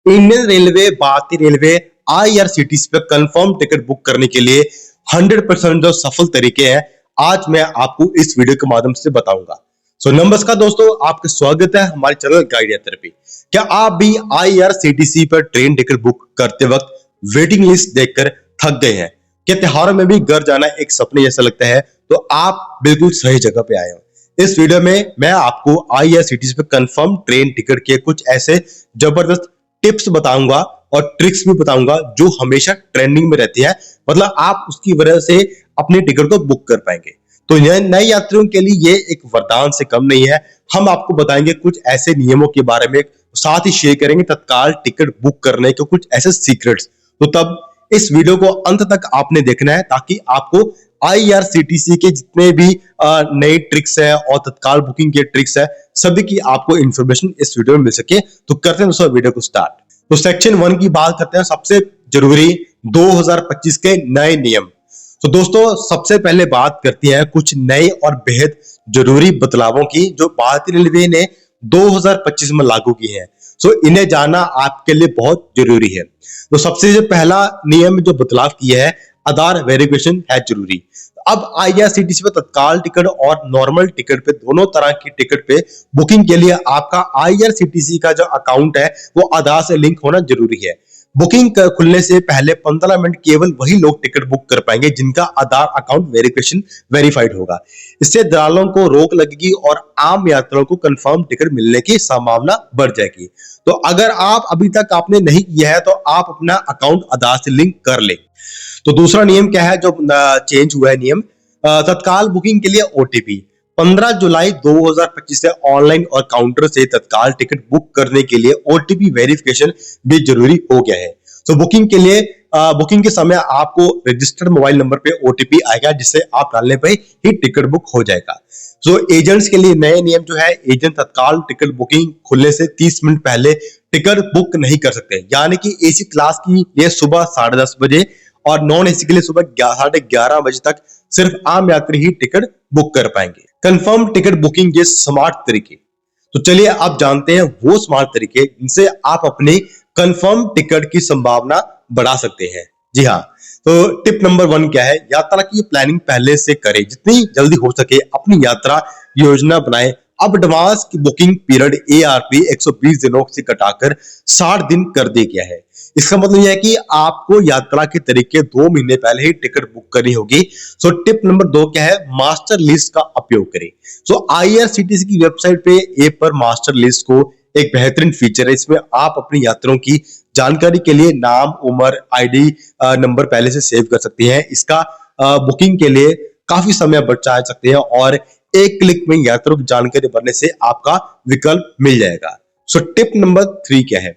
Indian railway, भारतीय railway, IRCTC पे confirm ticket book करने के लिए 100% जो सफल तरीके हैं आज मैं आपको इस वीडियो के माध्यम से बताऊंगा। नमस्कार दोस्तों, आपका स्वागत है हमारे चैनल गाइड यात्रा पे। क्या आप भी आईआरसीटीसी पर ट्रेन टिकट बुक करते वक्त वेटिंग लिस्ट देखकर थक गए हैं? क्या त्योहारों में भी घर जाना एक सपने जैसा लगता है? तो आप बिल्कुल सही जगह पे आए हो। इस वीडियो में मैं आपको आईआरसीटीसी पे कंफर्म ट्रेन टिकट के कुछ ऐसे जबरदस्त टिप्स बताऊंगा और ट्रिक्स भी बताऊंगा जो हमेशा ट्रेंडिंग में रहती है, मतलब आप उसकी वजह से अपनी टिकट को बुक कर पाएंगे। तो नए यात्रियों के लिए ये एक वरदान से कम नहीं है। हम आपको बताएंगे कुछ ऐसे नियमों के बारे में, साथ ही शेयर करेंगे तत्काल टिकट बुक करने के कुछ ऐसे सीक्रेट्स। तो तब इस वीडियो को अंत तक आपने देखना है ताकि आपको आईआरसीटीसी के जितने भी नए ट्रिक्स है और तत्काल बुकिंग के ट्रिक्स है, सभी की आपको इंफॉर्मेशन इस वीडियो में मिल सके। तो करते हैं दोस्तों वीडियो को स्टार्ट। तो सेक्शन 1 की बात करते हैं, सबसे जरूरी 2025 के नए नियम। तो दोस्तों सबसे पहले बात करती है कुछ नए और बेहद जरूरी बदलावों की जो भारतीय रेलवे ने 2025 में लागू की है। इन्हें जानना आपके लिए बहुत जरूरी है। तो सबसे जो पहला नियम जो बदलाव किया है, आधार वेरिफिकेशन है जरूरी। अब आईआरसीटीसी पे तत्काल टिकट और नॉर्मल टिकट पे दोनों तरह की टिकट पे बुकिंग के लिए आपका आईआरसीटीसी का जो अकाउंट है वो आधार से लिंक होना जरूरी है। बुकिंग खुलने से पहले 15 मिनट केवल वही लोग टिकट बुक कर पाएंगे जिनका आधार अकाउंट वेरिफिकेशन वेरीफाइड होगा। इससे दलालों को रोक लगेगी और आम यात्रियों को कंफर्म टिकट मिलने की संभावना बढ़ जाएगी। तो अगर आप अभी तक आपने नहीं किया है तो आप अपना अकाउंट आधार से लिंक कर ले। तो दूसरा नियम क्या है जो चेंज हुआ है नियम, तत्काल बुकिंग के लिए ओटीपी 15 जुलाई 2025 से ऑनलाइन और काउंटर से तत्काल टिकट बुक करने के लिए ओटीपी वेरिफिकेशन भी जरूरी हो गया है। तो बुकिंग के लिए बुकिंग के समय आपको रजिस्टर्ड मोबाइल नंबर पे ओटीपी आएगा जिससे आप डालने पे ही टिकट बुक हो जाएगा। एजेंट्स के लिए नए नियम जो है, एजेंट तत्काल टिकट बुकिंग खुलने से 30 मिनट पहले टिकट बुक नहीं कर सकते, यानी कि एसी क्लास की लिए सुबह 10:30 बजे और नॉन एसी के लिए सुबह 11:30 बजे तक सिर्फ आम यात्री ही टिकट बुक कर पाएंगे। कंफर्म टिकट बुकिंग के स्मार्ट तरीके। तो चलिए आप जानते हैं वो स्मार्ट तरीके जिनसे आप अपनी कंफर्म टिकट की संभावना बढ़ा सकते हैं। जी हाँ, तो टिप नंबर 1 क्या है, यात्रा की प्लानिंग पहले से करें, जितनी जल्दी हो सके अपनी यात्रा योजना बनाएं। अब एडवांस की बुकिंग पीरियड एआरपी 120 दिनों से घटाकर 60 दिन कर दिया गया है। इसका मतलब यह है कि आपको यात्रा के तरीके 2 महीने पहले ही टिकट बुक करनी होगी। टिप नंबर 2 क्या है, मास्टर लिस्ट का उपयोग करें। आईआरसीटीसी की वेबसाइट पे ऐप पर मास्टर लिस्ट को एक बेहतरीन फीचर है। इसमें आप अपनी यात्रियों की जानकारी के लिए नाम, उम्र, आईडी नंबर पहले से सेव कर सकते हैं। इसका बुकिंग के लिए काफी समय बचा सकते हैं और एक क्लिक में यात्रियों की जानकारी भरने से आपका विकल्प मिल जाएगा। टिप नंबर 3 क्या है,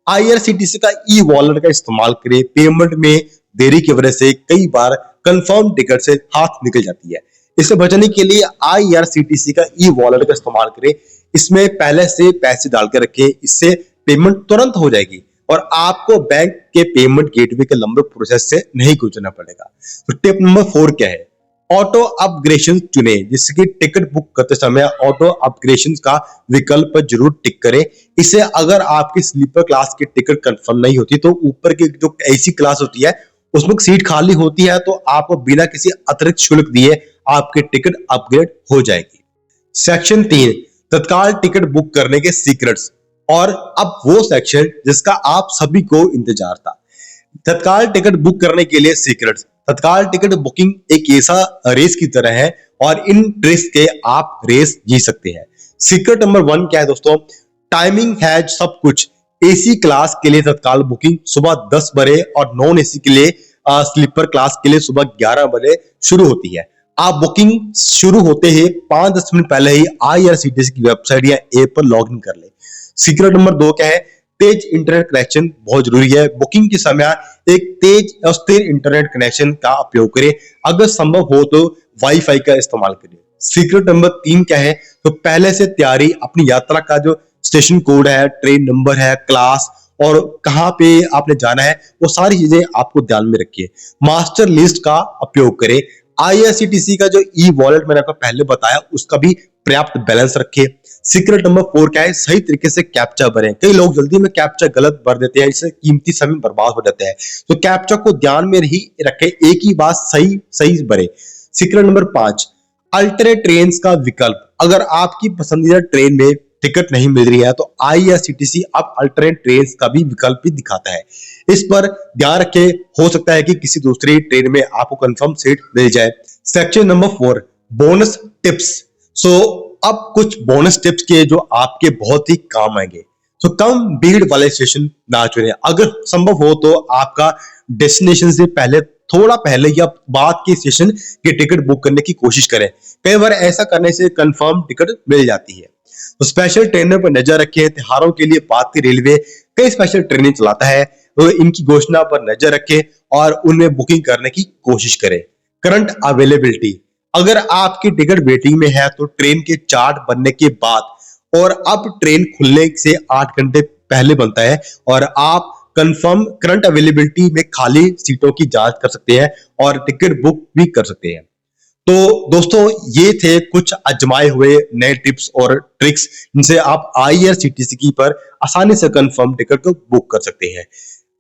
आईआरसीटीसी का ई वॉलेट का इस्तेमाल करें। पेमेंट में देरी की वजह से कई बार कंफर्म टिकट से हाथ निकल जाती है। इसे बचाने के लिए आईआरसीटीसी का ई वॉलेट का इस्तेमाल करें। इसमें पहले से पैसे डालकर रखें, इससे पेमेंट तुरंत हो जाएगी और आपको बैंक के पेमेंट गेटवे के लंबे प्रोसेस से नहीं गुजरना पड़ेगा। टिप नंबर 4 क्या है, ऑटो अपग्रेडेशन चुने, जिससे कि टिकट बुक करते समय ऑटो अपग्रेडेशन का विकल्प पर जरूर टिक करें। इससे अगर आपकी स्लीपर क्लास की टिकट कंफर्म नहीं होती तो ऊपर की जो एसी क्लास होती है उसमें सीट खाली होती है, तो आपको बिना किसी अतिरिक्त शुल्क दिए आपकी टिकट अपग्रेड हो जाएगी। सेक्शन 3, तत्काल टिकट बुक करने के सीक्रेट्स। और अब वो सेक्शन जिसका आप सभी को इंतजार था, तत्काल टिकट बुक करने के लिए सीक्रेट्स। तत्काल टिकट बुकिंग एक ऐसा रेस की तरह है और इन ट्रिक्स के आप रेस जीत सकते हैं। सीक्रेट नंबर 1 क्या है दोस्तों, टाइमिंग है सब कुछ। एसी क्लास के लिए तत्काल बुकिंग सुबह 10 बजे और नॉन एसी के लिए स्लीपर क्लास के लिए सुबह 11 बजे शुरू होती है। आप बुकिंग शुरू होते ही 5-10 मिनट पहले ही आईआरसीटीसी की वेबसाइट या ऐप पर लॉग इन कर ले। सीक्रेट नंबर 2 क्या है, तेज इंटरनेट कनेक्शन बहुत जरूरी है। बुकिंग के समय एक तेज और स्थिर इंटरनेट कनेक्शन का उपयोग करें, अगर संभव हो तो वाईफाई का इस्तेमाल करें। सीक्रेट नंबर 3 क्या है, तो पहले से तैयारी, अपनी यात्रा का जो स्टेशन कोड है, ट्रेन नंबर है, क्लास और कहां पे आपने जाना है, वो सारी चीजें आपको ध्यान में रखिए। मास्टर लिस्ट का उपयोग करें। आईआरसीटीसी का जो ई वॉलेट मैंने आपको पहले बताया उसका भी पर्याप्त बैलेंस रखिए। सीक्रेट नंबर 4 क्या है, सही तरीके से कैप्चा भरें। कई लोग जल्दी में कैप्चा गलत भर देते हैं, इससे कीमती समय बर्बाद हो जाता है। तो कैप्चा को ध्यान में ही रखें, एक ही बात सही सही भरें। सीक्रेट नंबर 5, अल्टरनेट ट्रेन का विकल्प। अगर आपकी पसंदीदा ट्रेन में टिकट नहीं मिल रही है तो IRCTC अब अल्टरनेट ट्रेन का भी विकल्प भी दिखाता है। इस पर ध्यान रखें, हो सकता है कि किसी दूसरी ट्रेन में आपको कंफर्म सीट मिल जाए। Section number 4, bonus tips. अब कुछ बोनस टिप्स के जो आपके बहुत ही काम आएंगे। कम भीड़ वाले स्टेशन ना चुनें। अगर संभव हो तो आपका डेस्टिनेशन से थोड़ा पहले या बाद के स्टेशन की टिकट बुक करने की कोशिश करें। कई बार ऐसा करने से कंफर्म टिकट मिल जाती है। तो स्पेशल ट्रेनों पर नजर रखें। त्योहारों के लिए भारतीय रेलवे कई स्पेशल ट्रेनें चलाता है, तो इनकी घोषणा पर नजर रखें और उनमें बुकिंग करने की कोशिश करें। करंट अवेलेबिलिटी, अगर आपकी टिकट वेटिंग में है तो ट्रेन के चार्ट बनने के बाद और अब ट्रेन खुलने से 8 घंटे पहले बनता है और आप कंफर्म करंट अवेलेबिलिटी में खाली सीटों की जांच कर सकते हैं और टिकट बुक भी कर सकते हैं। तो दोस्तों, ये थे कुछ आजमाए हुए नए टिप्स और ट्रिक्स जिनसे आप IRCTC पर आसानी से कंफर्म टिकट को बुक कर सकते हैं।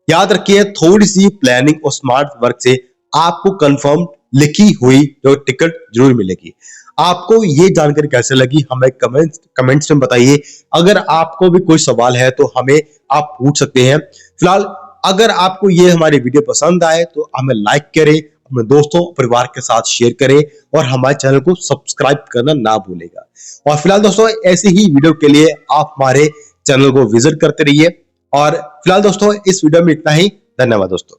याद रखिए, थोड़ी सी प्लानिंग और स्मार्ट वर्क से आपको कंफर्म लिखी हुई जो टिकट जरूर मिलेगी। आपको ये जानकारी कैसे लगी हमें कमेंट्स में बताइए। अगर आपको भी कोई सवाल है तो हमें आप पूछ सकते हैं। फिलहाल अगर आपको ये हमारी वीडियो पसंद आए तो हमें लाइक करें, अपने दोस्तों परिवार के साथ शेयर करें और हमारे चैनल को सब्सक्राइब करना ना भूलेगा। और फिलहाल दोस्तों, ऐसे ही वीडियो के लिए आप हमारे चैनल को विजिट करते रहिए। और फिलहाल दोस्तों, इस वीडियो में इतना ही। धन्यवाद दोस्तों।